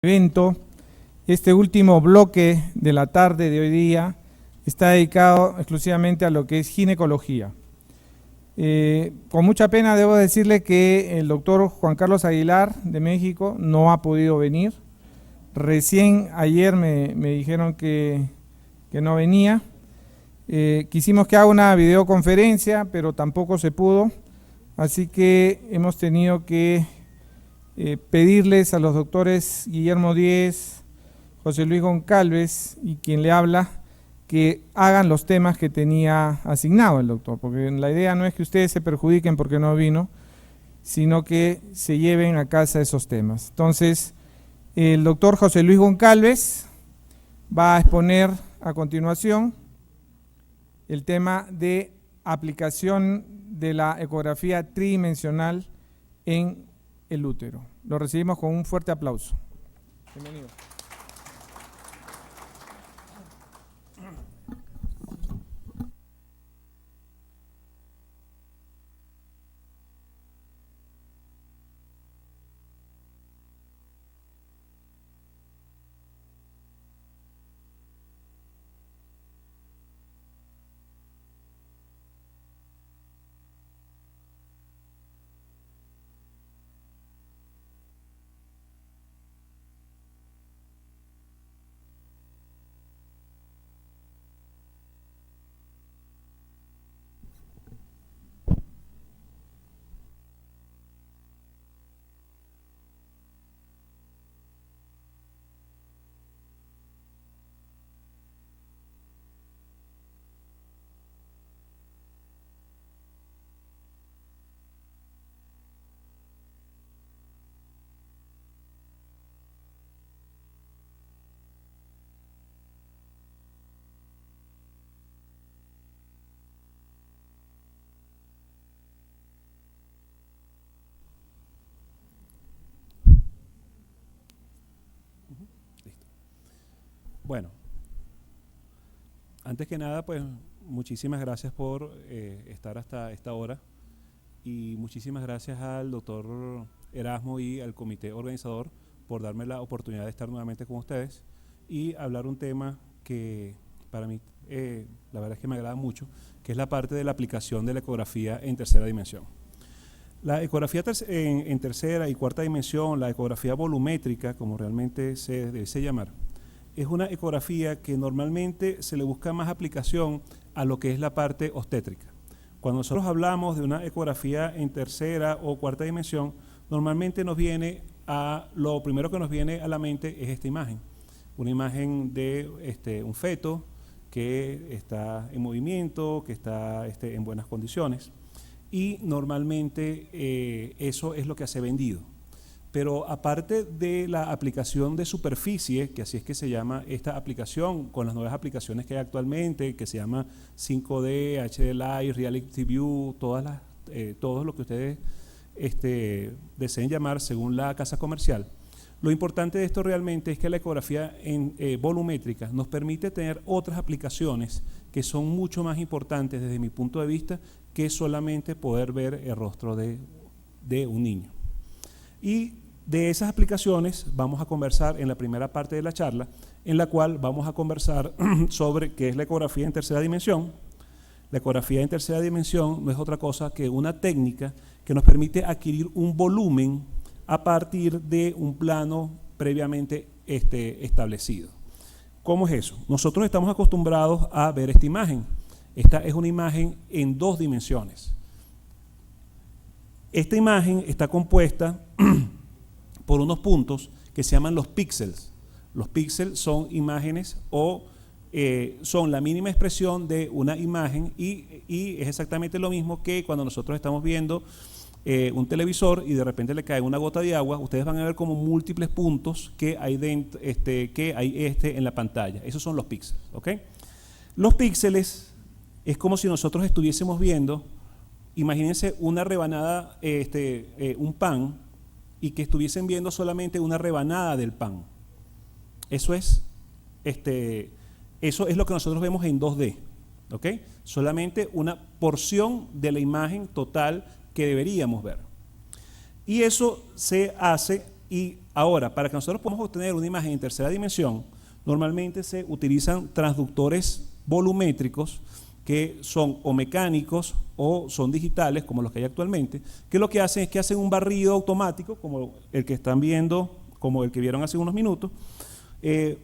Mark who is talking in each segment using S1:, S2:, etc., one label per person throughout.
S1: Evento. Este último bloque de la tarde de hoy día está dedicado exclusivamente a lo que es ginecología. Con mucha pena debo decirle que el doctor Juan Carlos Aguilar de México no ha podido venir. Recién ayer me dijeron que no venía. Quisimos que haga una videoconferencia, pero tampoco se pudo. Así que hemos tenido que pedirles a los doctores Guillermo Díez, José Luis Goncalves y quien le habla que hagan los temas que tenía asignado el doctor, porque la idea no es que ustedes se perjudiquen porque no vino, sino que se lleven a casa esos temas. Entonces, el doctor José Luis Goncalves va a exponer a continuación el tema de aplicación de la ecografía tridimensional en el útero. Lo recibimos con un fuerte aplauso. Bienvenido.
S2: Bueno, antes que nada, pues muchísimas gracias por estar hasta esta hora y muchísimas gracias al doctor Erasmo y al comité organizador por darme la oportunidad de estar nuevamente con ustedes y hablar un tema que para mí la verdad es que me agrada mucho, que es la parte de la aplicación de la ecografía en tercera dimensión. La ecografía en tercera y cuarta dimensión, la ecografía volumétrica, como realmente se debe llamar, es una ecografía que normalmente se le busca más aplicación a lo que es la parte obstétrica. Cuando nosotros hablamos de una ecografía en tercera o cuarta dimensión, normalmente lo primero que nos viene a la mente es esta imagen. Una imagen de un feto que está en movimiento, que está en buenas condiciones. Y normalmente eso es lo que se ha vendido. Pero aparte de la aplicación de superficie, que así es que se llama esta aplicación, con las nuevas aplicaciones que hay actualmente, que se llama 5D, HD Live, Reality View, todo lo que ustedes deseen llamar según la casa comercial. Lo importante de esto realmente es que la ecografía volumétrica nos permite tener otras aplicaciones que son mucho más importantes desde mi punto de vista que solamente poder ver el rostro de un niño. Y de esas aplicaciones vamos a conversar en la primera parte de la charla, en la cual vamos a conversar sobre qué es la ecografía en tercera dimensión. La ecografía en tercera dimensión no es otra cosa que una técnica que nos permite adquirir un volumen a partir de un plano previamente establecido. ¿Cómo es eso? Nosotros estamos acostumbrados a ver esta imagen. Esta es una imagen en 2 dimensiones. Esta imagen está compuesta por unos puntos que se llaman los píxeles. Los píxeles son imágenes o son la mínima expresión de una imagen y es exactamente lo mismo que cuando nosotros estamos viendo un televisor y de repente le cae una gota de agua, ustedes van a ver como múltiples puntos que hay dentro, en la pantalla. Esos son los píxeles, ¿ok? Los píxeles es como si nosotros estuviésemos viendo, imagínense una rebanada, un pan, y que estuviesen viendo solamente una rebanada del pan. Eso es lo que nosotros vemos en 2D, ¿ok? Solamente una porción de la imagen total que deberíamos ver. Y eso se hace y Ahora, para que nosotros podamos obtener una imagen en tercera dimensión, normalmente se utilizan transductores volumétricos que son o mecánicos o son digitales, como los que hay actualmente, que lo que hacen es que hacen un barrido automático, como el que están viendo, como el que vieron hace unos minutos,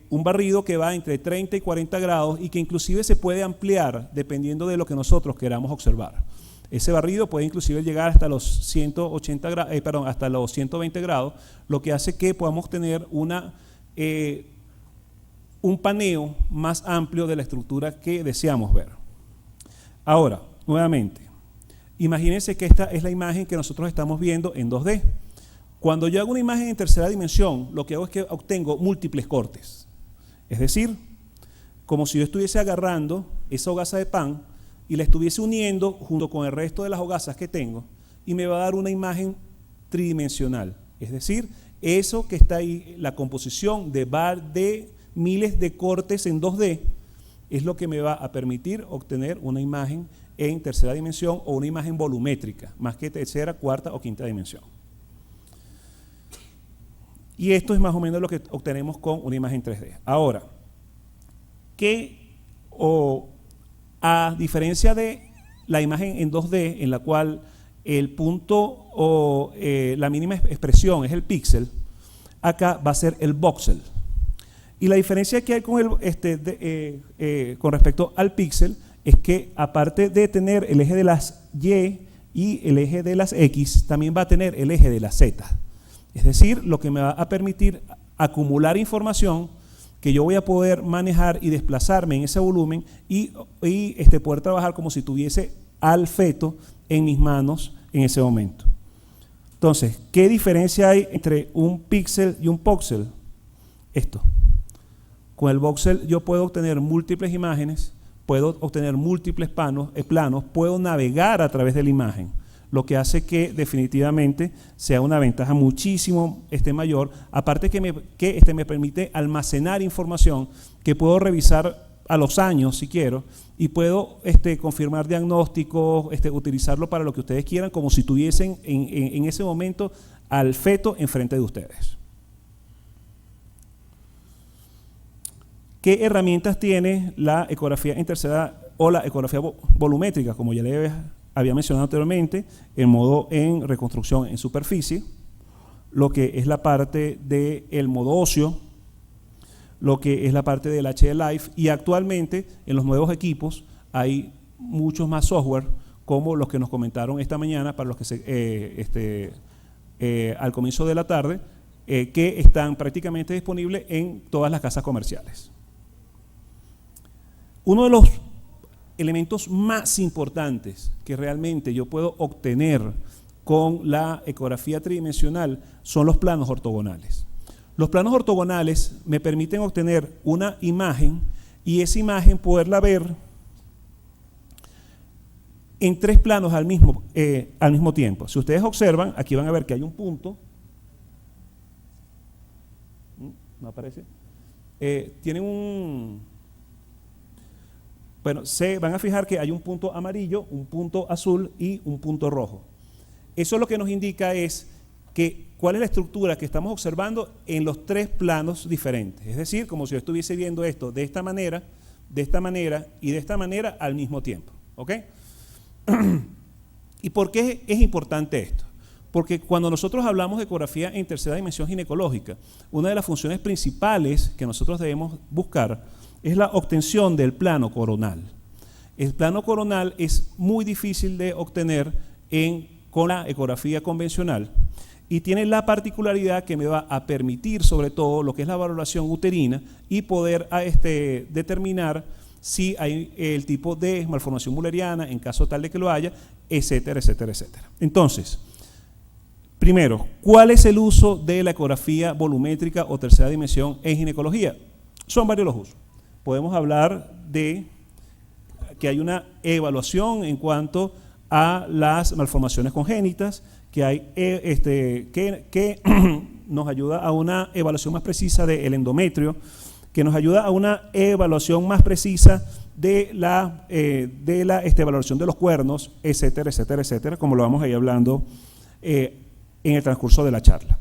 S2: un barrido que va entre 30 y 40 grados y que inclusive se puede ampliar dependiendo de lo que nosotros queramos observar. Ese barrido puede inclusive llegar hasta los 180 grados, hasta los 120 grados, lo que hace que podamos tener un paneo más amplio de la estructura que deseamos ver. Ahora, nuevamente, imagínense que esta es la imagen que nosotros estamos viendo en 2D. Cuando yo hago una imagen en tercera dimensión, lo que hago es que obtengo múltiples cortes. Es decir, como si yo estuviese agarrando esa hogaza de pan y la estuviese uniendo junto con el resto de las hogazas que tengo y me va a dar una imagen tridimensional. Es decir, eso que está ahí, la composición de miles de cortes en 2D, es lo que me va a permitir obtener una imagen en tercera dimensión o una imagen volumétrica, más que tercera, cuarta o quinta dimensión. Y esto es más o menos lo que obtenemos con una imagen 3D. Ahora, a diferencia de la imagen en 2D, en la cual el punto o la mínima expresión es el píxel, acá va a ser el voxel. Y la diferencia que hay con respecto al píxel es que aparte de tener el eje de las Y y el eje de las X, también va a tener el eje de las Z. Es decir, lo que me va a permitir acumular información que yo voy a poder manejar y desplazarme en ese volumen y poder trabajar como si tuviese al feto en mis manos en ese momento. Entonces, ¿qué diferencia hay entre un píxel y un voxel? Esto. Con el voxel yo puedo obtener múltiples imágenes, puedo obtener múltiples planos, puedo navegar a través de la imagen, lo que hace que definitivamente sea una ventaja muchísimo mayor, aparte que me permite almacenar información que puedo revisar a los años si quiero y puedo confirmar diagnósticos, utilizarlo para lo que ustedes quieran, como si tuviesen en ese momento al feto enfrente de ustedes. ¿Qué herramientas tiene la ecografía en tercera o la ecografía volumétrica? Como ya les había mencionado anteriormente, el modo en reconstrucción en superficie, lo que es la parte del modo óseo, lo que es la parte del HD Live, y actualmente en los nuevos equipos hay muchos más software como los que nos comentaron esta mañana, para los que al comienzo de la tarde, que están prácticamente disponibles en todas las casas comerciales. Uno de los elementos más importantes que realmente yo puedo obtener con la ecografía tridimensional son los planos ortogonales. Los planos ortogonales me permiten obtener una imagen y esa imagen poderla ver en 3 planos al mismo tiempo. Si ustedes observan, aquí van a ver que hay un punto. ¿No aparece? Tienen un... Bueno, se van a fijar que hay un punto amarillo, un punto azul y un punto rojo. Eso lo que nos indica es que cuál es la estructura que estamos observando en los 3 planos diferentes. Es decir, como si yo estuviese viendo esto de esta manera y de esta manera al mismo tiempo. ¿Ok? ¿Y por qué es importante esto? Porque cuando nosotros hablamos de ecografía en tercera dimensión ginecológica, una de las funciones principales que nosotros debemos buscar es la obtención del plano coronal. El plano coronal es muy difícil de obtener con la ecografía convencional y tiene la particularidad que me va a permitir sobre todo lo que es la valoración uterina y poder determinar si hay el tipo de malformación mulleriana en caso tal de que lo haya, etcétera, etcétera, etcétera. Entonces, primero, ¿cuál es el uso de la ecografía volumétrica o tercera dimensión en ginecología? Son varios los usos. Podemos hablar de que hay una evaluación en cuanto a las malformaciones congénitas, que hay que nos ayuda a una evaluación más precisa del endometrio, que nos ayuda a una evaluación más precisa de la valoración de los cuernos, etcétera, etcétera, etcétera, como lo vamos a ir hablando en el transcurso de la charla.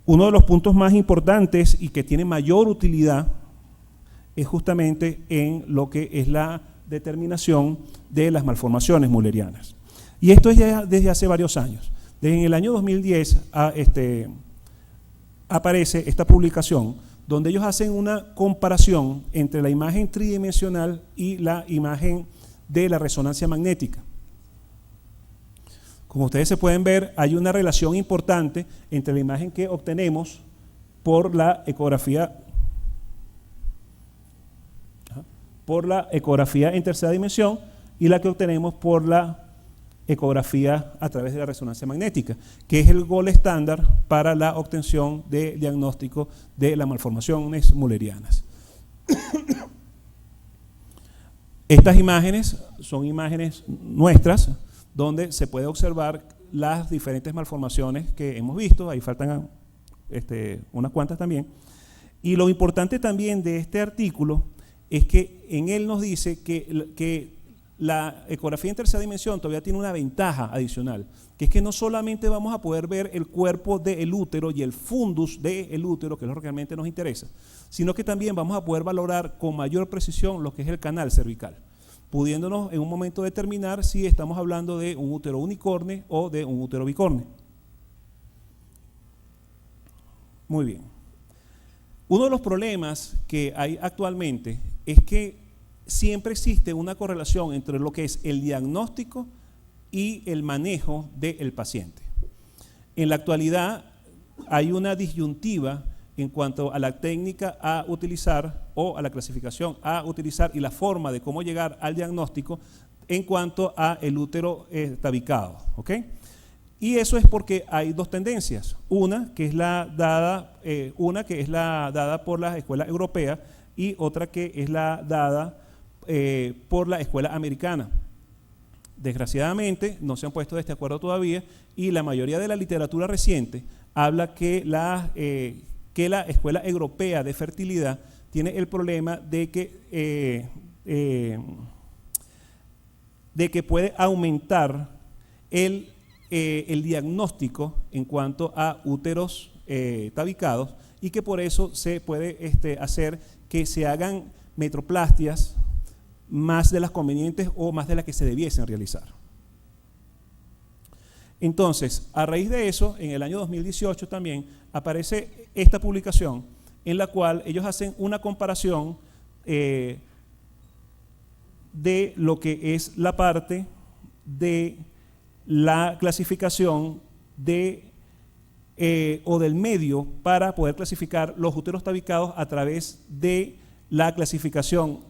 S2: Uno de los puntos más importantes y que tiene mayor utilidad es justamente en lo que es la determinación de las malformaciones müllerianas. Y esto es ya desde hace varios años. Desde el año 2010 aparece esta publicación donde ellos hacen una comparación entre la imagen tridimensional y la imagen de la resonancia magnética. Como ustedes se pueden ver, hay una relación importante entre la imagen que obtenemos por la ecografía en tercera dimensión y la que obtenemos por la ecografía a través de la resonancia magnética, que es el gold estándar para la obtención de diagnóstico de las malformaciones müllerianas. Estas imágenes son imágenes nuestras, donde se puede observar las diferentes malformaciones que hemos visto, ahí faltan unas cuantas también. Y lo importante también de este artículo es que en él nos dice que la ecografía en tercera dimensión todavía tiene una ventaja adicional, que es que no solamente vamos a poder ver el cuerpo del útero y el fundus del útero, que es lo que realmente nos interesa, sino que también vamos a poder valorar con mayor precisión lo que es el canal cervical, pudiéndonos en un momento determinar si estamos hablando de un útero unicorne o de un útero bicorne. Muy bien. Uno de los problemas que hay actualmente es que siempre existe una correlación entre lo que es el diagnóstico y el manejo del paciente. En la actualidad hay una disyuntiva en cuanto a la técnica a utilizar o a la clasificación a utilizar y la forma de cómo llegar al diagnóstico en cuanto a el útero tabicado, ¿ok? Y eso es porque hay dos tendencias, una que es la dada por la escuela europea y otra que es la dada por la escuela americana. Desgraciadamente no se han puesto de este acuerdo todavía y la mayoría de la literatura reciente habla que la escuela europea de fertilidad tiene el problema de que puede aumentar el diagnóstico en cuanto a úteros tabicados y que por eso se puede hacer que se hagan metroplastias más de las convenientes o más de las que se debiesen realizar. Entonces, a raíz de eso, en el año 2018 también aparece esta publicación en la cual ellos hacen una comparación de lo que es la parte de la clasificación o del medio para poder clasificar los úteros tabicados a través de la clasificación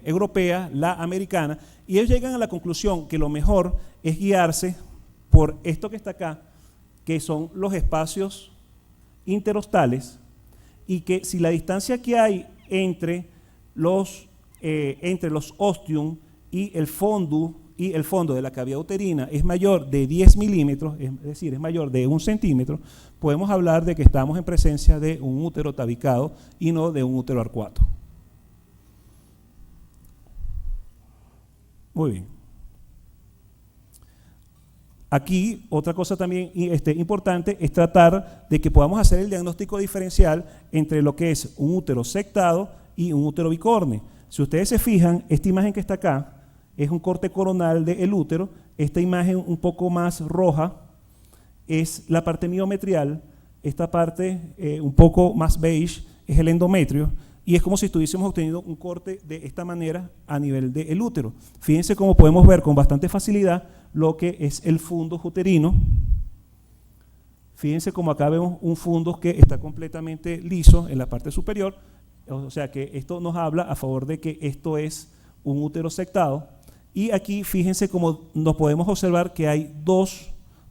S2: europea, la americana, y ellos llegan a la conclusión que lo mejor es guiarse por esto que está acá, que son los espacios interostales, y que si la distancia que hay entre los ostium y el fondo de la cavidad uterina es mayor de 10 milímetros, es decir, es mayor de 1 centímetro, podemos hablar de que estamos en presencia de un útero tabicado y no de un útero arcuato. Muy bien. Aquí otra cosa también importante es tratar de que podamos hacer el diagnóstico diferencial entre lo que es un útero sectado y un útero bicorne. Si ustedes se fijan, esta imagen que está acá es un corte coronal del útero, esta imagen un poco más roja es la parte miometrial, esta parte un poco más beige es el endometrio, y es como si estuviésemos obteniendo un corte de esta manera a nivel del útero. Fíjense cómo podemos ver con bastante facilidad lo que es el fundus uterino. Fíjense cómo acá vemos un fundus que está completamente liso en la parte superior, o sea que esto nos habla a favor de que esto es un útero sectado. Y aquí fíjense cómo nos podemos observar que hay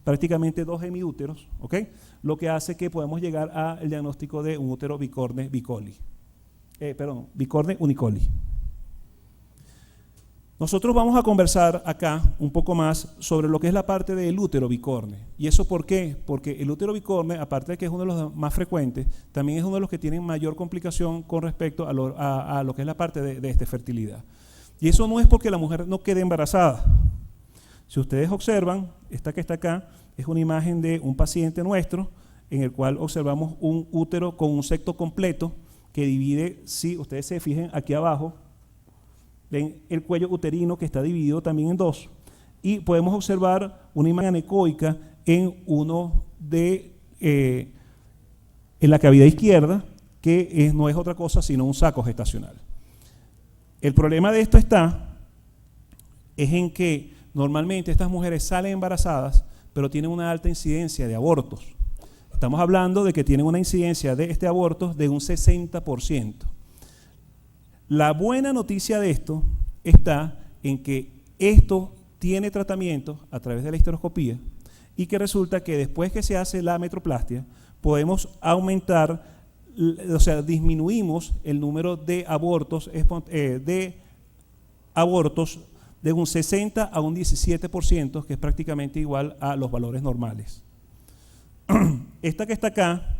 S2: prácticamente dos hemiúteros, ¿ok? Lo que hace que podemos llegar al diagnóstico de un útero bicorne unicoli. Nosotros vamos a conversar acá un poco más sobre lo que es la parte del útero bicorne. ¿Y eso por qué? Porque el útero bicorne, aparte de que es uno de los más frecuentes, también es uno de los que tienen mayor complicación con respecto a lo que es la parte de fertilidad. Y eso no es porque la mujer no quede embarazada. Si ustedes observan, esta que está acá es una imagen de un paciente nuestro en el cual observamos un útero con un septo completo que divide, si ustedes se fijan aquí abajo, ven el cuello uterino que está dividido también en dos, y podemos observar una imagen anecoica en en la cavidad izquierda, que no es otra cosa sino un saco gestacional. El problema de esto es en que normalmente estas mujeres salen embarazadas, pero tienen una alta incidencia de abortos. Estamos hablando de que tienen una incidencia de abortos de un 60%. La buena noticia de esto está en que esto tiene tratamiento a través de la histeroscopía y que resulta que después que se hace la metroplastia podemos aumentar, o sea, disminuimos el número de abortos de un 60 a un 17%, que es prácticamente igual a los valores normales. Esta que está acá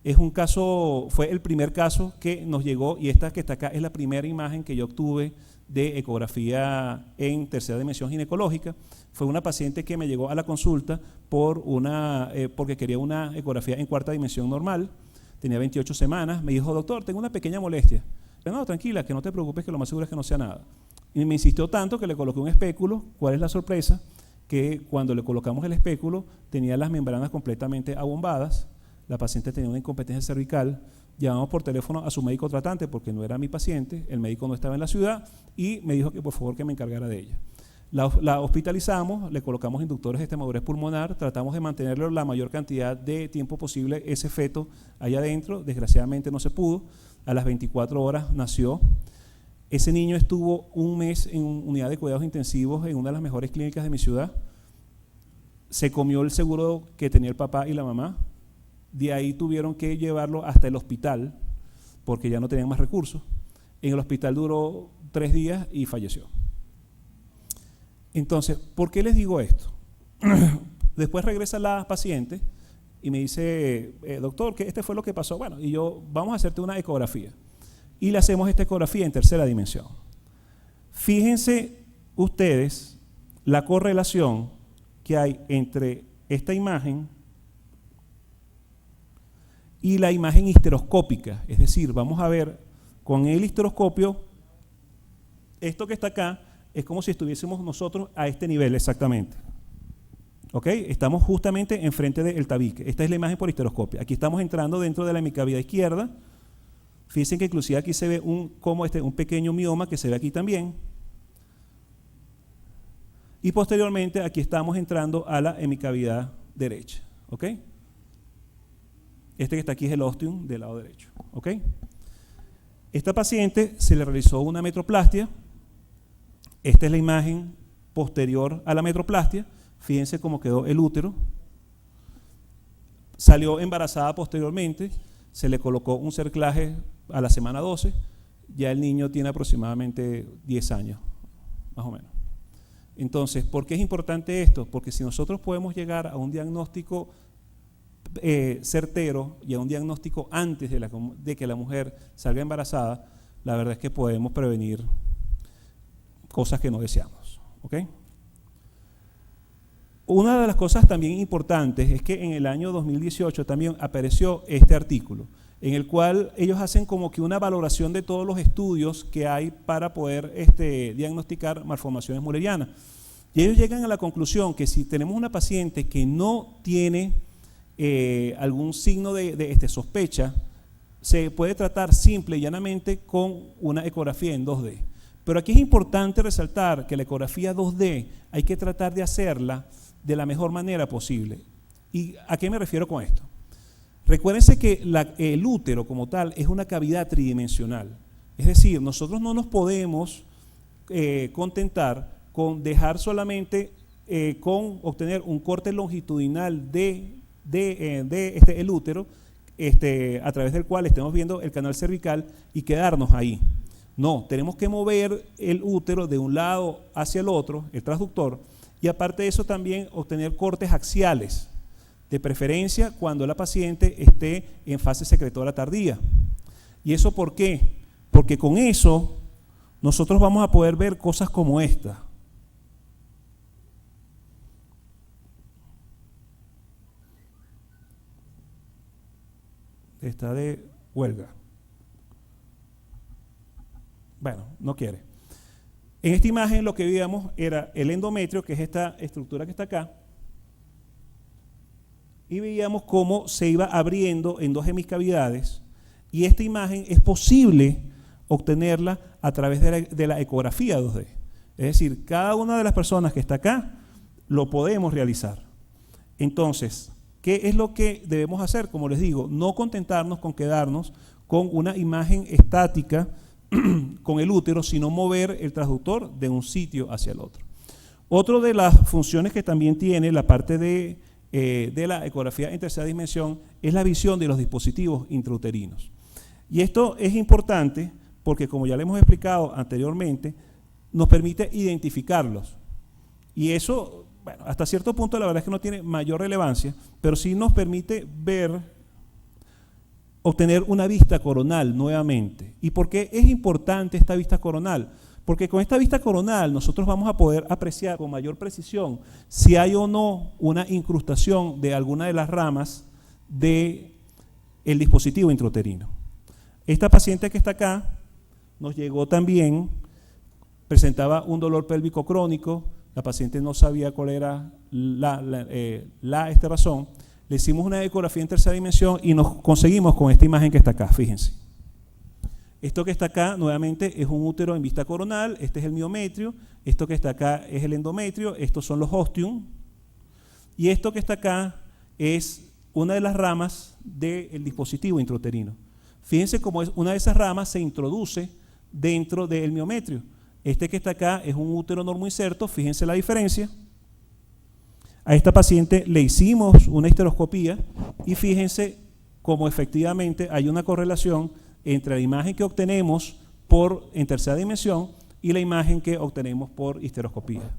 S2: es un caso, fue el primer caso que nos llegó, y esta que está acá es la primera imagen que yo obtuve de ecografía en tercera dimensión ginecológica. Fue una paciente que me llegó a la consulta porque quería una ecografía en cuarta dimensión normal, tenía 28 semanas, me dijo, doctor, tengo una pequeña molestia. Pero no, tranquila, que no te preocupes, que lo más seguro es que no sea nada. Y me insistió tanto que le coloqué un espéculo. ¿Cuál es la sorpresa? Que cuando le colocamos el espéculo tenía las membranas completamente abombadas, la paciente tenía una incompetencia cervical, llamamos por teléfono a su médico tratante porque no era mi paciente, el médico no estaba en la ciudad y me dijo que por favor que me encargara de ella. La hospitalizamos, le colocamos inductores de madurez pulmonar, tratamos de mantenerlo la mayor cantidad de tiempo posible ese feto allá adentro, desgraciadamente no se pudo, a las 24 horas nació. Ese niño estuvo un mes en unidad de cuidados intensivos en una de las mejores clínicas de mi ciudad. Se comió el seguro que tenía el papá y la mamá. De ahí tuvieron que llevarlo hasta el hospital porque ya no tenían más recursos. En el hospital duró 3 días y falleció. Entonces, ¿por qué les digo esto? Después regresa la paciente y me dice, doctor, ¿qué fue lo que pasó? Bueno, y yo, vamos a hacerte una ecografía. Y le hacemos esta ecografía en tercera dimensión. Fíjense ustedes la correlación que hay entre esta imagen y la imagen histeroscópica. Es decir, vamos a ver con el histeroscopio, esto que está acá es como si estuviésemos nosotros a este nivel exactamente. ¿Ok? Estamos justamente enfrente del tabique. Esta es la imagen por histeroscopio. Aquí estamos entrando dentro de la hemicavidad izquierda. Fíjense que inclusive aquí se ve un pequeño mioma que se ve aquí también. Y posteriormente aquí estamos entrando a la hemicavidad derecha. ¿Ok? Este que está aquí es el ostium del lado derecho. ¿Ok? Esta paciente se le realizó una metroplastia. Esta es la imagen posterior a la metroplastia. Fíjense cómo quedó el útero. Salió embarazada posteriormente. Se le colocó un cerclaje a la semana 12, ya el niño tiene aproximadamente 10 años, más o menos. Entonces, ¿por qué es importante esto? Porque si nosotros podemos llegar a un diagnóstico certero y a un diagnóstico antes de que la mujer salga embarazada, la verdad es que podemos prevenir cosas que no deseamos. ¿Ok? Una de las cosas también importantes es que en el año 2018 también apareció este artículo, en el cual ellos hacen como que una valoración de todos los estudios que hay para poder diagnosticar malformaciones mullerianas. Y ellos llegan a la conclusión que si tenemos una paciente que no tiene algún signo de sospecha, se puede tratar simple y llanamente con una ecografía en 2D. Pero aquí es importante resaltar que la ecografía 2D hay que tratar de hacerla de la mejor manera posible. ¿Y a qué me refiero con esto? Recuérdense que el útero como tal es una cavidad tridimensional. Es decir, nosotros no nos podemos contentar con dejar solamente con obtener un corte longitudinal el útero, a través del cual estemos viendo el canal cervical y quedarnos ahí. No, tenemos que mover el útero de un lado hacia el otro, el transductor, y aparte de eso también obtener cortes axiales, de preferencia cuando la paciente esté en fase secretora tardía. ¿Y eso por qué? Porque con eso nosotros vamos a poder ver cosas como esta. está de huelga. Bueno, no quiere. En esta imagen lo que veíamos era el endometrio, que es esta estructura que está acá, y veíamos cómo se iba abriendo en dos hemiscavidades, y esta imagen es posible obtenerla a través de la ecografía 2D. Es decir, cada una de las personas que está acá lo podemos realizar. Entonces, ¿qué es lo que debemos hacer? Como les digo, no contentarnos con quedarnos con una imagen estática con el útero, sino mover el transductor de un sitio hacia el otro. Otra de las funciones que también tiene la parte de la ecografía en tercera dimensión es la visión de los dispositivos intrauterinos. Y esto es importante porque, como ya le hemos explicado anteriormente, nos permite identificarlos. Y eso, bueno, hasta cierto punto la verdad es que no tiene mayor relevancia, pero sí nos permite obtener una vista coronal nuevamente. ¿Y por qué es importante esta vista coronal? Porque con esta vista coronal nosotros vamos a poder apreciar con mayor precisión si hay o no una incrustación de alguna de las ramas del dispositivo intrauterino. Esta paciente que está acá nos llegó también, presentaba un dolor pélvico crónico, la paciente no sabía cuál era la razón. Le hicimos una ecografía en tercera dimensión y nos conseguimos con esta imagen que está acá, fíjense. Esto que está acá, nuevamente, es un útero en vista coronal, este es el miometrio, esto que está acá es el endometrio, estos son los ostium, y esto que está acá es una de las ramas del dispositivo intrauterino. Fíjense cómo una de esas ramas se introduce dentro del miometrio. Este que está acá es un útero normoinserto, fíjense la diferencia. A esta paciente le hicimos una histeroscopía y fíjense cómo efectivamente hay una correlación entre la imagen que obtenemos en tercera dimensión y la imagen que obtenemos por histeroscopía.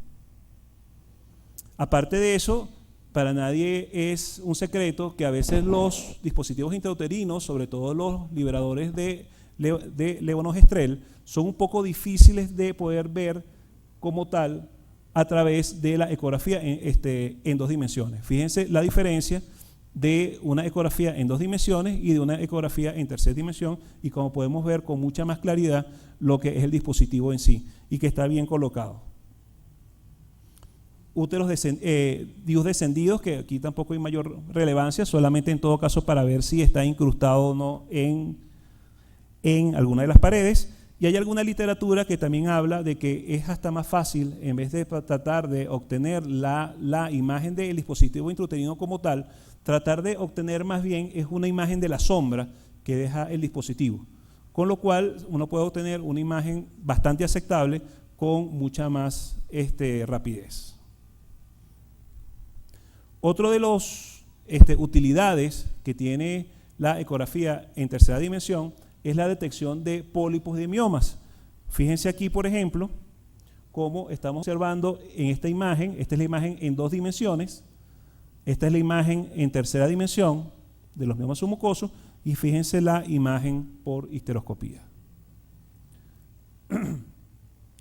S2: Aparte de eso, para nadie es un secreto que a veces los dispositivos intrauterinos, sobre todo los liberadores de levonorgestrel, son un poco difíciles de poder ver como tal a través de la ecografía en dos dimensiones. Fíjense la diferencia de una ecografía en dos dimensiones y de una ecografía en tercera dimensión, y como podemos ver con mucha más claridad lo que es el dispositivo en sí y que está bien colocado. Úteros DIUs descendidos, que aquí tampoco hay mayor relevancia, solamente en todo caso para ver si está incrustado o no en alguna de las paredes. Y hay alguna literatura que también habla de que es hasta más fácil, en vez de tratar de obtener la imagen del dispositivo intrauterino como tal, tratar de obtener más bien es una imagen de la sombra que deja el dispositivo. Con lo cual uno puede obtener una imagen bastante aceptable con mucha más rapidez. Otro de las utilidades que tiene la ecografía en tercera dimensión es la detección de pólipos de miomas. Fíjense aquí, por ejemplo, cómo estamos observando en esta imagen. Esta es la imagen en dos dimensiones, esta es la imagen en tercera dimensión de los miomas submucosos, y fíjense la imagen por histeroscopía.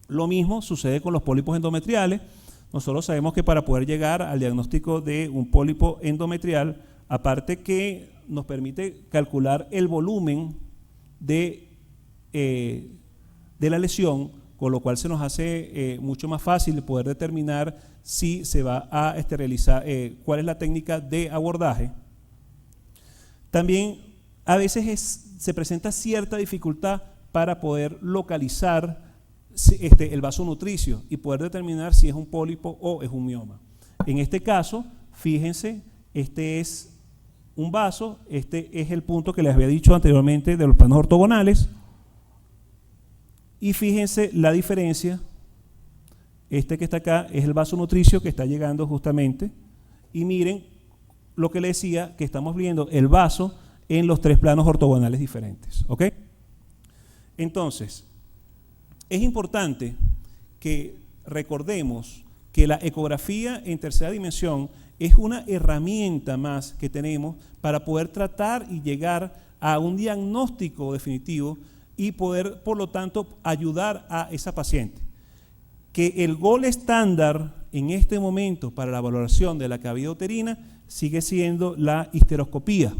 S2: Lo mismo sucede con los pólipos endometriales. Nosotros sabemos que para poder llegar al diagnóstico de un pólipo endometrial, aparte que nos permite calcular el volumen de la lesión, con lo cual se nos hace mucho más fácil poder determinar si se va a esterilizar, cuál es la técnica de abordaje. También a veces se presenta cierta dificultad para poder localizar el vaso nutricio y poder determinar si es un pólipo o es un mioma. En este caso, fíjense, este es un vaso, este es el punto que les había dicho anteriormente de los planos ortogonales, y fíjense la diferencia. Este que está acá es el vaso nutricio que está llegando justamente, y miren lo que les decía, que estamos viendo el vaso en los tres planos ortogonales diferentes, ¿ok? Entonces, es importante que recordemos que la ecografía en tercera dimensión es una herramienta más que tenemos para poder tratar y llegar a un diagnóstico definitivo y poder, por lo tanto, ayudar a esa paciente. Que el gol estándar en este momento para la valoración de la cavidad uterina sigue siendo la histeroscopía.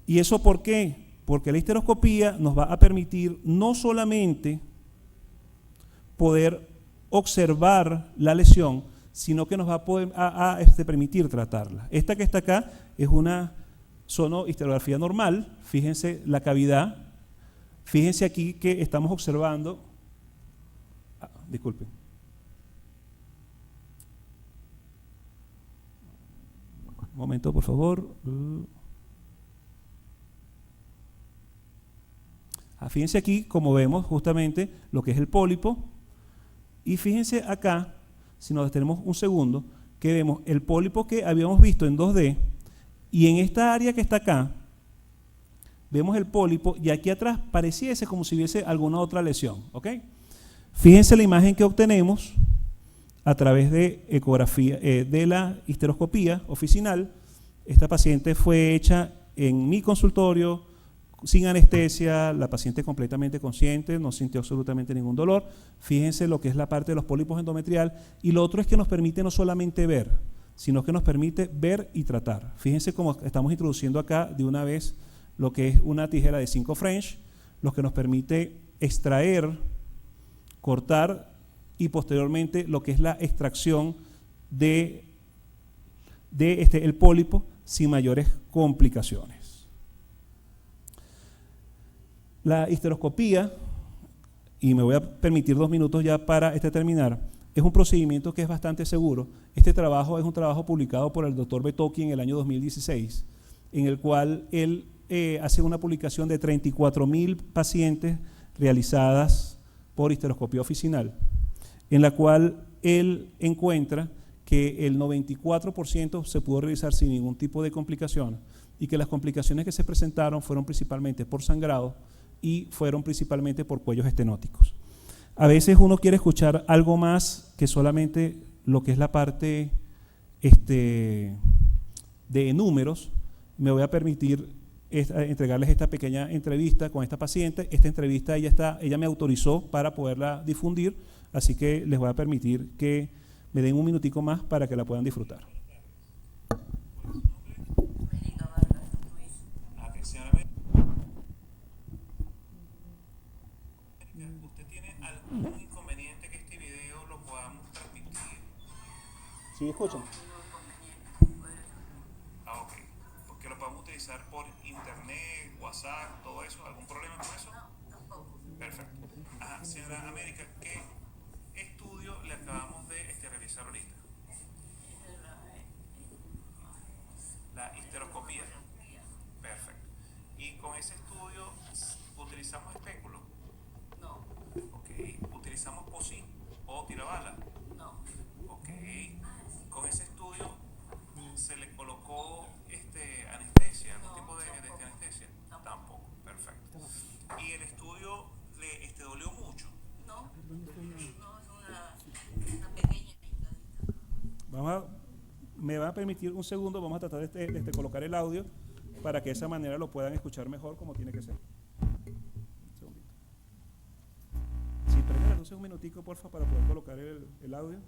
S2: ¿Y eso por qué? Porque la histeroscopía nos va a permitir no solamente poder observar la lesión, sino que nos va a poder permitir tratarla. Esta que está acá es una sonohisterografía normal. Fíjense la cavidad. Fíjense aquí que estamos observando. Disculpen. Un momento, por favor. Fíjense aquí, como vemos justamente lo que es el pólipo. Y fíjense acá, si nos detenemos un segundo, que vemos el pólipo que habíamos visto en 2D. Y en esta área que está acá, vemos el pólipo y aquí atrás pareciese como si hubiese alguna otra lesión. ¿Ok? Fíjense la imagen que obtenemos a través de ecografía, de la histeroscopía oficinal. Esta paciente fue hecha en mi consultorio, sin anestesia, la paciente completamente consciente, no sintió absolutamente ningún dolor. Fíjense lo que es la parte de los pólipos endometrial, y lo otro es que nos permite no solamente ver, sino que nos permite ver y tratar. Fíjense cómo estamos introduciendo acá de una vez lo que es una tijera de 5 French, lo que nos permite extraer, cortar y posteriormente lo que es la extracción de el pólipo sin mayores complicaciones. La histeroscopía, y me voy a permitir 2 minutos ya para terminar, es un procedimiento que es bastante seguro. Este trabajo es un trabajo publicado por el doctor Betoki en el año 2016, en el cual él hace una publicación de 34.000 pacientes realizadas por histeroscopía oficinal, en la cual él encuentra que el 94% se pudo realizar sin ningún tipo de complicación, y que las complicaciones que se presentaron fueron principalmente por sangrado y fueron principalmente por cuellos estenóticos. A veces uno quiere escuchar algo más que solamente lo que es la parte de números. Me voy a permitir entregarles esta pequeña entrevista con esta paciente. Esta entrevista ella me autorizó para poderla difundir, así que les voy a permitir que me den un minutico más para que la puedan disfrutar. ¿Usted tiene algún inconveniente que este video lo podamos transmitir? ¿Sí escuchan? Ok. Porque lo podemos utilizar por internet, WhatsApp, todo eso. ¿Algún problema con eso? No, tampoco. Perfecto. Señora América, ¿qué estudio le acabamos de realizar ahorita? La histeroscopía. Perfecto. ¿Y con ese estudio utilizamos espéculo? No. Ok. ¿Utilizamos POSI o tirabala? No. Ok. ¿Con ese estudio se le colocó anestesia, algún tipo de anestesia? No. Tampoco. Perfecto. ¿Y el estudio le dolió mucho? No. No, es una pequeña picadita. Me va a permitir un segundo, vamos a tratar de colocar el audio para que de esa manera lo puedan escuchar mejor como tiene que ser. Un segundito. Si prenden entonces un minutico, porfa, para poder colocar el audio.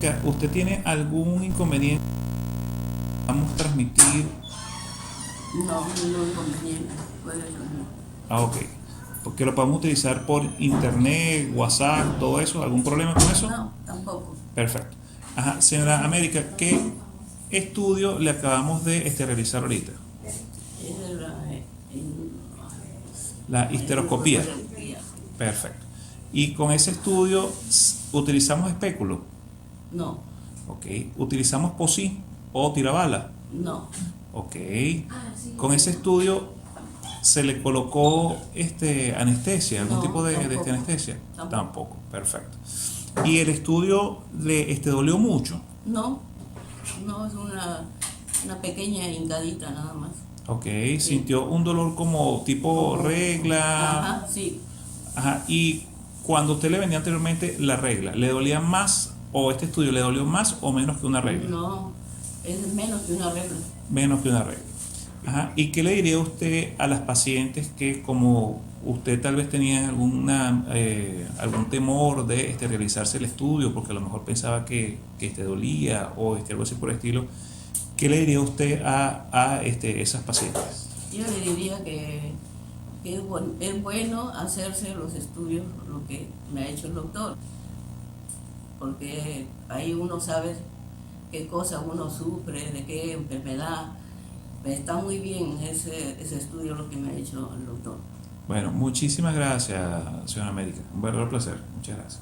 S2: América, ¿usted tiene algún inconveniente? Vamos a transmitir.
S3: No, ningún inconveniente. Puede ser.
S2: Ah, ok. Porque lo podemos utilizar por internet, WhatsApp, todo eso. ¿Algún problema con eso?
S3: No, tampoco.
S2: Perfecto. Ajá, señora América, ¿qué estudio le acabamos de realizar ahorita?
S3: Esa es
S2: La histeroscopía. Perfecto. Y con ese estudio utilizamos espéculo.
S3: No,
S2: Ok. Utilizamos POSI o tirabala.
S3: no,
S2: Ok. Con ese estudio se le colocó anestesia, algún
S3: No,
S2: tipo de
S3: tampoco.
S2: anestesia.
S3: Tampoco.
S2: Perfecto. Y el estudio le dolió mucho.
S3: no, no, es una pequeña hincadita nada más.
S2: Ok. Sintió un dolor como tipo regla.
S3: Ajá, sí.
S2: Ajá. Y cuando usted le venía anteriormente la regla, ¿le dolía más o este estudio le dolió más o menos que una regla?
S3: No, es menos que una regla.
S2: Menos que una regla. Ajá. ¿Y qué le diría usted a las pacientes que, como usted tal vez tenía algún temor de realizarse el estudio porque a lo mejor pensaba que dolía o algo así por el estilo? ¿Qué le diría usted a esas pacientes?
S3: Yo le diría que es bueno hacerse los estudios, lo que me ha hecho el doctor, porque ahí uno sabe qué cosa uno sufre, de qué enfermedad. Está muy bien ese estudio lo que me ha hecho el doctor.
S2: Bueno, muchísimas gracias, señora América. Un verdadero placer. Muchas gracias.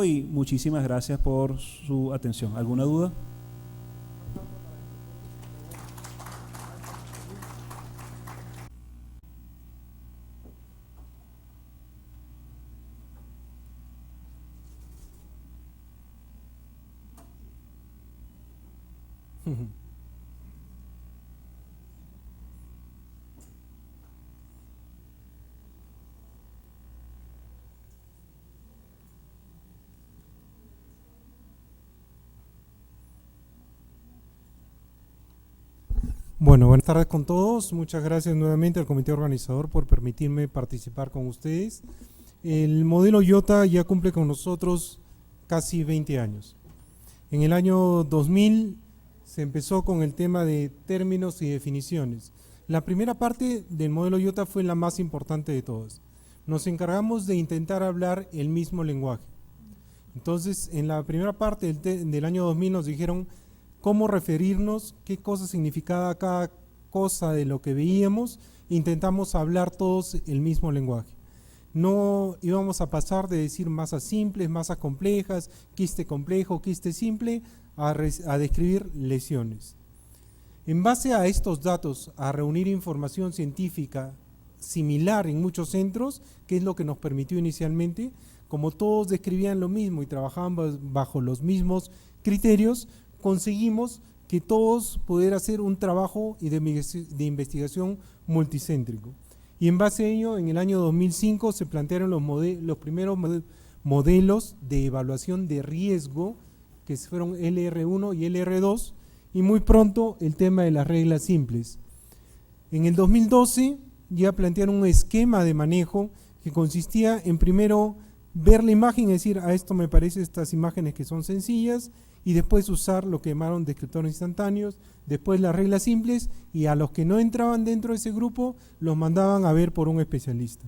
S2: Y muchísimas gracias por su atención. ¿Alguna duda?
S4: Bueno, buenas tardes con todos. Muchas gracias nuevamente al comité organizador por permitirme participar con ustedes. El modelo IOTA ya cumple con nosotros casi 20 años. En el año 2000 se empezó con el tema de términos y definiciones. La primera parte del modelo IOTA fue la más importante de todas. Nos encargamos de intentar hablar el mismo lenguaje. Entonces, en la primera parte del año 2000 nos dijeron cómo referirnos, qué cosa significaba cada cosa de lo que veíamos. Intentamos hablar todos el mismo lenguaje. No íbamos a pasar de decir masas simples, masas complejas, quiste complejo, quiste simple, a describir lesiones. En base a estos datos, a reunir información científica similar en muchos centros, que es lo que nos permitió inicialmente, como todos describían lo mismo y trabajaban bajo los mismos criterios, conseguimos que todos pudieran hacer un trabajo de investigación multicéntrico. Y en base a ello, en el año 2005 se plantearon los primeros modelos de evaluación de riesgo, que fueron LR1 y LR2, y muy pronto el tema de las reglas simples. En el 2012 ya plantearon un esquema de manejo que consistía en primero ver la imagen y decir, a esto me parecen estas imágenes que son sencillas, y después usar lo que llamaron descriptores instantáneos, después las reglas simples, y a los que no entraban dentro de ese grupo los mandaban a ver por un especialista.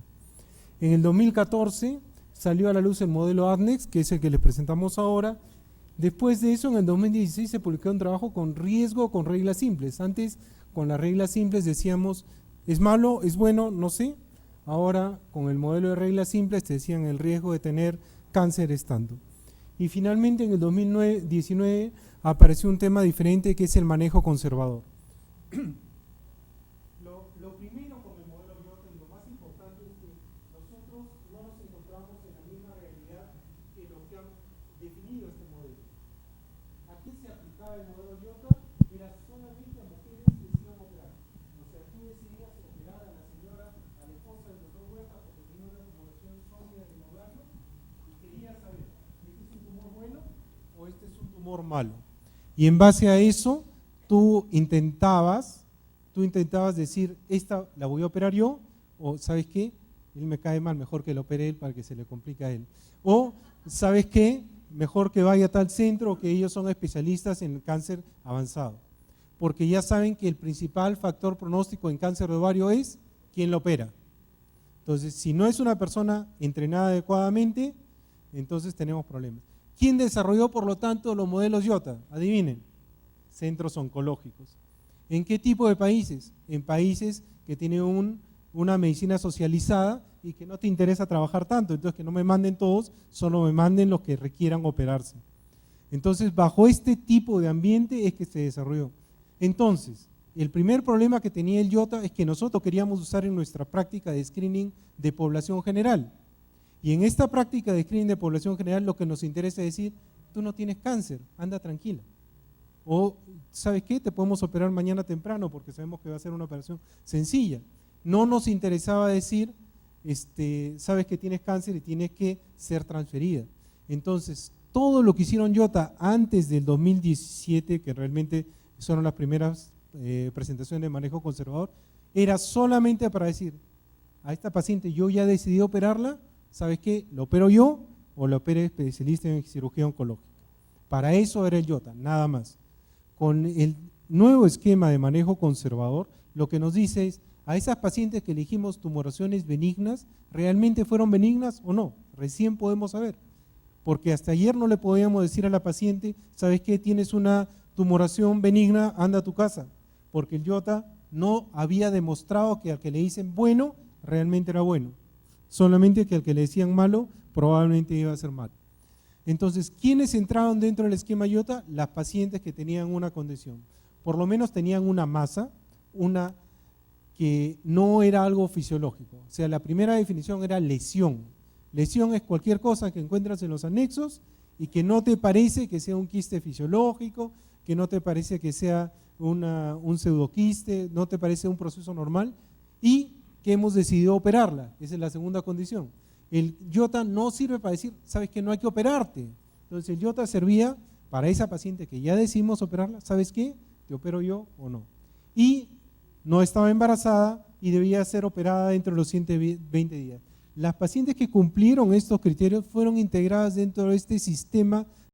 S4: En el 2014 salió a la luz el modelo ADNEX, que es el que les presentamos ahora. Después de eso, en el 2016 se publicó un trabajo con riesgo con reglas simples. Antes, con las reglas simples decíamos, ¿es malo? ¿Es bueno? No sé. Ahora, con el modelo de reglas simples, te decían el riesgo de tener cáncer es tanto. Y finalmente, en el 2019 apareció un tema diferente, que es el manejo conservador. Lo primero con el modelo IOTA, y lo más importante, es que nosotros no nos encontramos en la misma realidad que los que han definido este modelo. Aquí se aplicaba el modelo IOTA, era solamente a mujeres que se iban a operar. O sea, tú decidías operar a la señora, a la esposa del doctor Huerta, porque tenía una tumoración sólida en el ovario, y querías saber, ¿este es un tumor bueno o este es un tumor malo? Y en base a eso, tú intentabas tú intentabas decir, esta la voy a operar yo, o ¿sabes qué? Él me cae mal, mejor que lo opere él para que se le complique a él. O, ¿sabes qué? Mejor que vaya a tal centro, que ellos son especialistas en cáncer avanzado. Porque ya saben que el principal factor pronóstico en cáncer de ovario es quién lo opera. Entonces, si no es una persona entrenada adecuadamente, entonces tenemos problemas. ¿Quién desarrolló, por lo tanto, los modelos IOTA? Adivinen, centros oncológicos. ¿En qué tipo de países? En países que tienen una medicina socializada y que no te interesa trabajar tanto, entonces que no me manden todos, solo me manden los que requieran operarse. Entonces, bajo este tipo de ambiente es que se desarrolló. Entonces, el primer problema que tenía el IOTA es que nosotros queríamos usar en nuestra práctica de screening de población general. Y en esta práctica de screening de población general lo que nos interesa es decir, tú no tienes cáncer, anda tranquila. O, ¿sabes qué? Te podemos operar mañana temprano porque sabemos que va a ser una operación sencilla. No nos interesaba decir, sabes que tienes cáncer y tienes que ser transferida. Entonces, todo lo que hicieron IOTA antes del 2017, que realmente son las primeras presentaciones de manejo conservador, era solamente para decir, a esta paciente yo ya decidí operarla, ¿sabes qué? ¿Lo opero yo o lo opera especialista en cirugía oncológica? Para eso era el IOTA, nada más. Con el nuevo esquema de manejo conservador, lo que nos dice es, a esas pacientes que elegimos tumoraciones benignas, ¿realmente fueron benignas o no? Recién podemos saber. Porque hasta ayer no le podíamos decir a la paciente, ¿sabes qué? Tienes una tumoración benigna, anda a tu casa. Porque el IOTA no había demostrado que al que le dicen bueno, realmente era bueno. Solamente que al que le decían malo, probablemente iba a ser malo. Entonces, ¿quiénes entraron dentro del esquema IOTA? Las pacientes que tenían una condición. Por lo menos tenían una masa, una que no era algo fisiológico. O sea, la primera definición era lesión. Lesión es cualquier cosa que encuentras en los anexos y que no te parece que sea un quiste fisiológico, que no te parece que sea un pseudoquiste, no te parece un proceso normal y que hemos decidido operarla. Esa es la segunda condición. El IOTA no sirve para decir, sabes que no hay que operarte. Entonces el IOTA servía para esa paciente que ya decidimos operarla, ¿sabes qué? ¿Te opero yo o no? Y no estaba embarazada y debía ser operada dentro de los 120 días. Las pacientes que cumplieron estos criterios fueron integradas dentro de este sistema